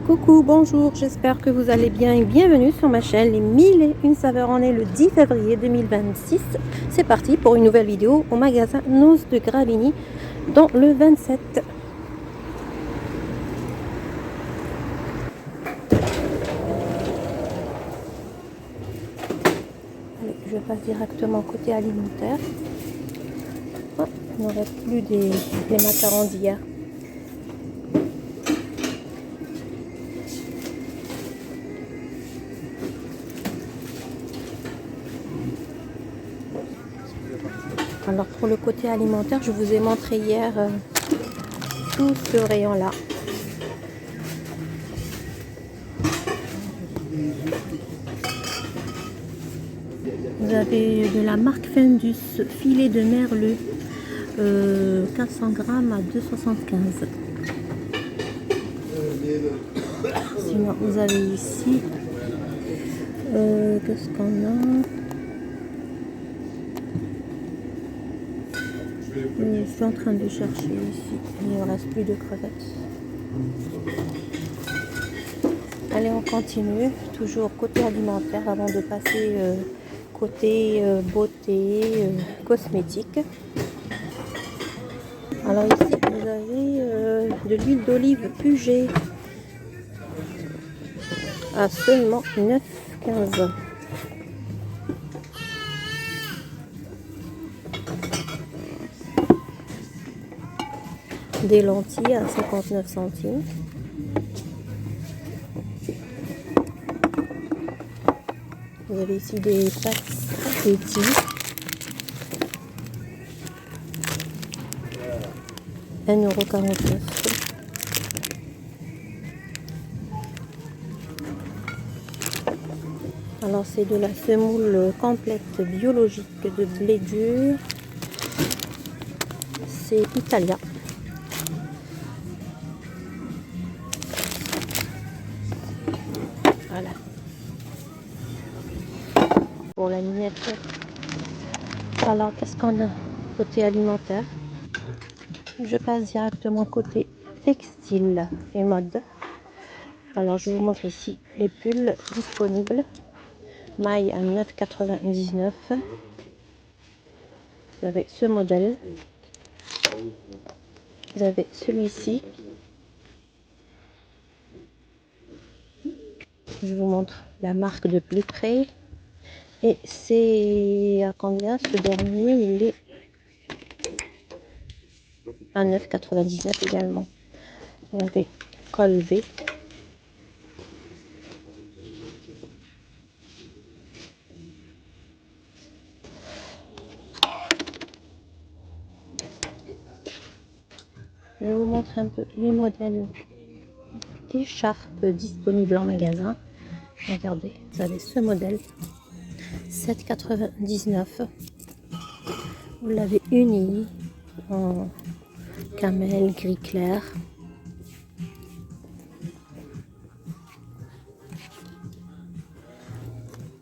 Coucou, bonjour, j'espère que vous allez bien et bienvenue sur ma chaîne Les 1001 saveurs. On est le 10 février 2026. C'est parti pour une nouvelle vidéo au magasin Noz de Gravigny dans le 27. Allez, je passe directement côté alimentaire. Oh, il ne reste plus des macarons d'hier. Alors pour le côté alimentaire, je vous ai montré hier tout ce rayon là. Vous avez de la marque Findus, filet de merlu, 400 grammes à 2,75. Sinon vous avez ici, qu'est-ce qu'on a? Je suis en train de chercher ici, il ne reste plus de crevettes. Allez, on continue, toujours côté alimentaire avant de passer côté beauté, cosmétique. Alors ici, vous avez de l'huile d'olive Puget à seulement 9,15. Des lentilles à 59 centimes. Vous avez ici des pâtes spaghetti. €1,49. Alors c'est de la semoule complète biologique de blé dur. C'est Italia. Voilà. Pour la miniature. Alors qu'est-ce qu'on a côté alimentaire? Je passe directement côté textile et mode. Alors je vous montre ici les pulls disponibles. Maille à 9,99. Vous avez ce modèle. Vous avez celui-ci. Je vous montre la marque de plus près. Et c'est à combien ce dernier? Il est à 9,99 également. Vous avez col V. Je vous montre un peu les modèles d'écharpes disponibles en magasin. Regardez, vous avez ce modèle, 7,99. Vous l'avez uni en camel gris clair.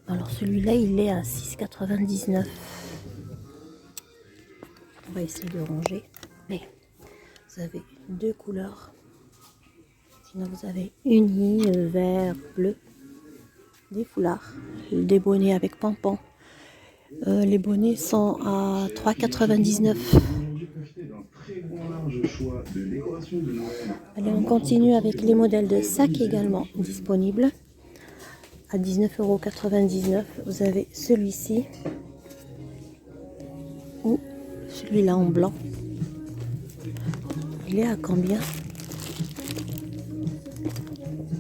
Alors celui-là, il est à 6,99. On va essayer de ranger. Mais vous avez deux couleurs. Sinon vous avez uni, vert, bleu. Des foulards, des bonnets avec pompons. Les bonnets sont à 3,99. Allez, on continue avec les modèles de sacs également disponibles à 19,99 €. Vous avez celui-ci ou celui-là en blanc. Il est à combien?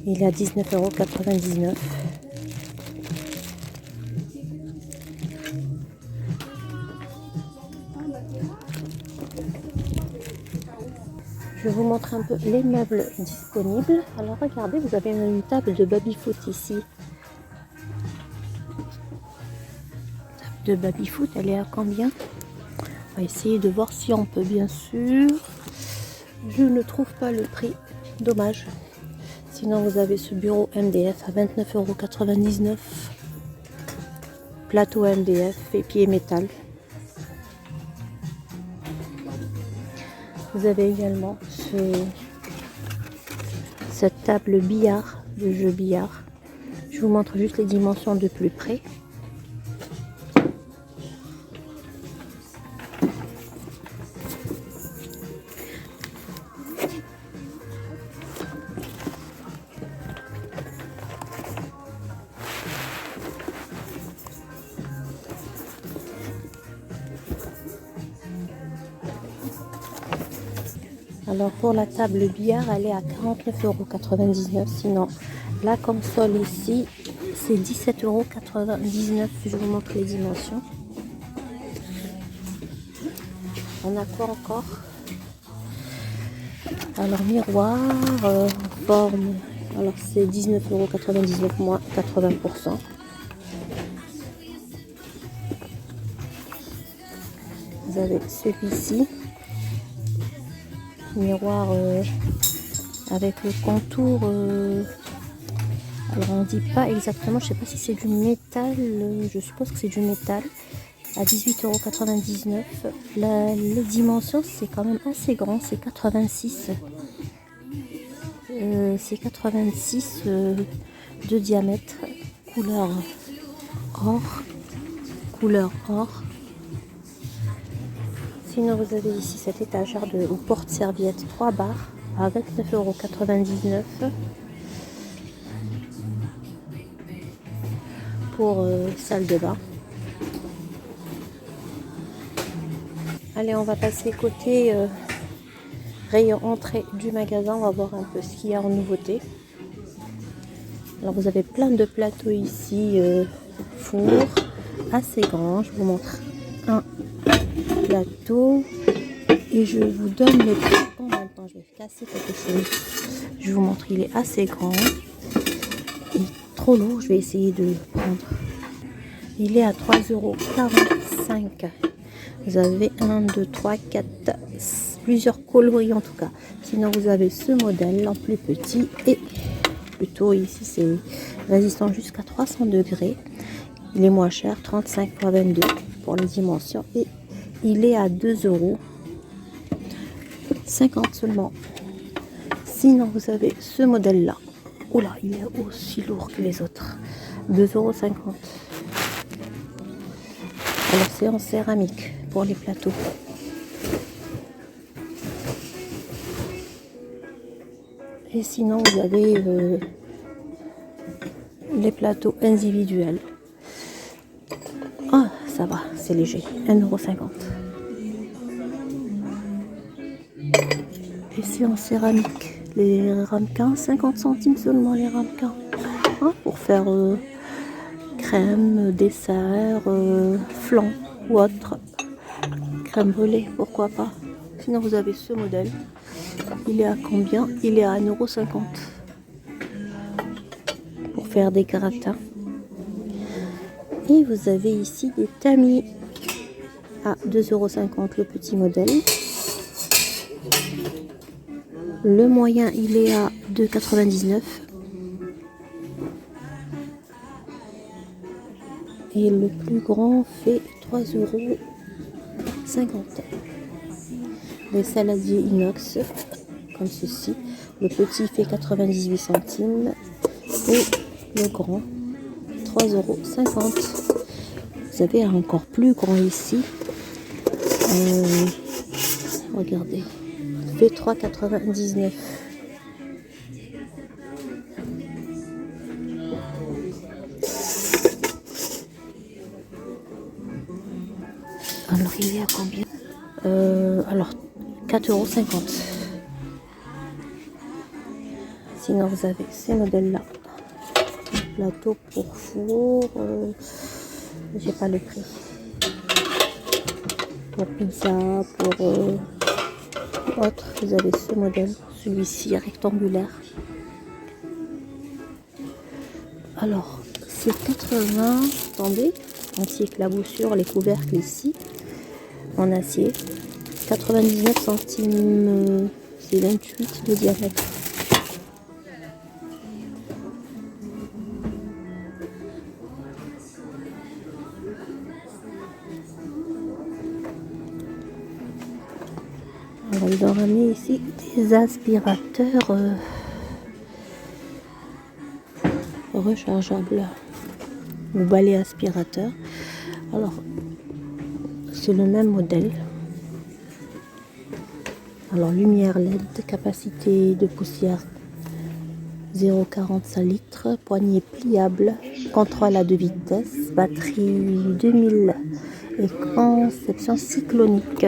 Il est à 19,99 €. Je vous montre un peu les meubles disponibles. Alors regardez, vous avez une table de baby-foot ici. Table de baby-foot, elle est à combien? On va essayer de voir si on peut, bien sûr. Je ne trouve pas le prix, dommage. Sinon vous avez ce bureau MDF à 29,99 €. Plateau MDF et pied métal. Vous avez également cette table billard, de jeu billard. Je vous montre juste les dimensions de plus près. Alors pour la table billard, elle est à 49,99 €. Sinon, la console ici, c'est 17,99 €. Je vous montre les dimensions. On a quoi encore? Alors miroir, forme, alors c'est 19,99 € moins 80%. Vous avez celui-ci. Miroir avec le contour, alors on dit pas exactement, je sais pas si c'est du métal, je suppose que c'est du métal, à 18,99 €. Les dimensions, c'est quand même assez grand, c'est 86, de diamètre, couleur or. Sinon, vous avez ici cette étagère de porte-serviette 3 barres à 29,99 € pour salle de bain. Allez, on va passer côté rayon entrée du magasin. On va voir un peu ce qu'il y a en nouveauté. Alors, vous avez plein de plateaux ici, four, assez grand. Je vous montre un plateau et je vous donne le prix en même temps. Je vais casser quelque chose. Je vous montre, il est assez grand et trop lourd. Je vais essayer de le prendre. Il est à 3,45 €. Vous avez 1, 2, 3, 4, plusieurs coloris en tout cas. Sinon, vous avez ce modèle en plus petit et plutôt ici, c'est résistant jusqu'à 300 degrés. Il est moins cher, 35,22 € pour les dimensions et il est à 2,50 € seulement. Sinon, vous avez ce modèle-là. Oula, il est aussi lourd que les autres. 2,50 €. Alors, c'est en céramique pour les plateaux. Et sinon, vous avez les plateaux individuels. Ah, ça va, c'est léger. 1,50 €. Et c'est en céramique. Les ramequins, 50 centimes seulement les ramequins. Ah, pour faire crème, dessert, flan ou autre. Crème brûlée, pourquoi pas. Sinon, vous avez ce modèle. Il est à combien? Il est à 1,50 € pour faire des gratins. Et vous avez ici des tamis à 2,50 € le petit modèle. Le moyen, il est à 2,99 €. Et le plus grand fait 3,50 €. Les saladiers inox, comme ceci. Le petit fait 98 centimes. Et le grand, 3,50 €. Vous avez encore plus grand ici. Regardez. Fait 3,99 €. Alors, il est à combien? Alors, 4,50 €. Sinon, vous avez ces modèles-là. Plateau pour four. J'ai pas le prix. Pour pizza, pour autre, vous avez ce modèle. Celui-ci rectangulaire. Alors, c'est 80. Attendez. Anti-éclaboussure, les couvercles ici. En acier. 99 centimes. C'est 28 de diamètre. Alors, ils ont ramené ici des aspirateurs rechargeable ou balai aspirateur. Alors, c'est le même modèle. Alors, lumière LED, capacité de poussière 0,45 litres, poignée pliable, contrôle à 2 vitesses, batterie 2000 et conception cyclonique.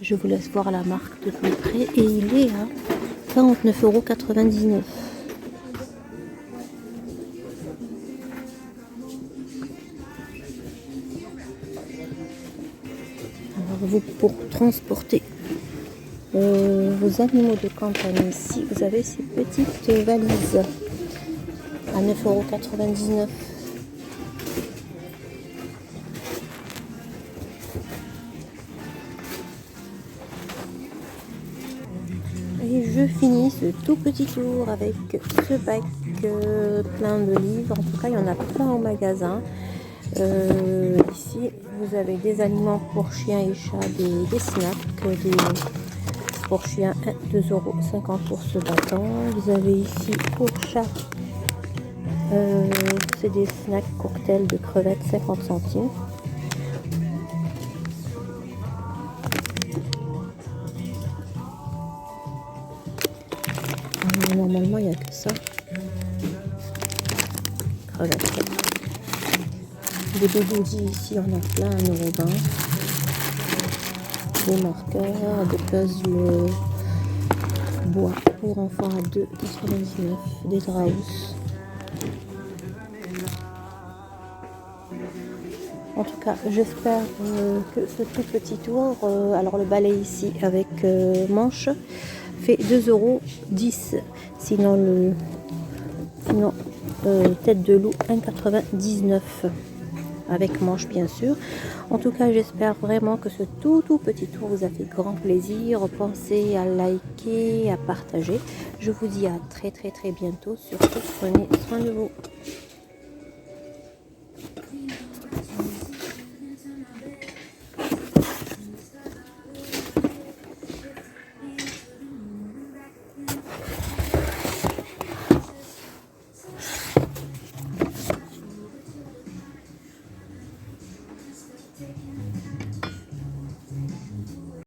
Je vous laisse voir la marque de plus près et il est à 49,99 €. Alors vous, pour transporter vos animaux de campagne ici, vous avez ces petites valises à 9,99 €. Et je finis ce tout petit tour avec ce bac plein de livres. En tout cas, il y en a plein au magasin. Ici, vous avez des aliments pour chiens et chats, des snacks, pour chiens 2,50 € pour ce bâton. Vous avez ici pour chat, c'est des snacks cocktails de crevettes 50 centimes. Normalement, il n'y a que ça. Crevettes. Des bébés ici, on a plein, 1,20 €. Des marqueurs, des puzzles bois pour enfants à 2,99 €. Des draus. En tout cas, j'espère que ce tout petit tour, alors le balai ici avec manche, fait 2,10 €. Sinon, tête de loup 1,99 € avec manche bien sûr. En tout cas, j'espère vraiment que ce tout petit tour vous a fait grand plaisir. Pensez à liker, à partager. Je vous dis à très bientôt. Surtout, prenez soin de vous.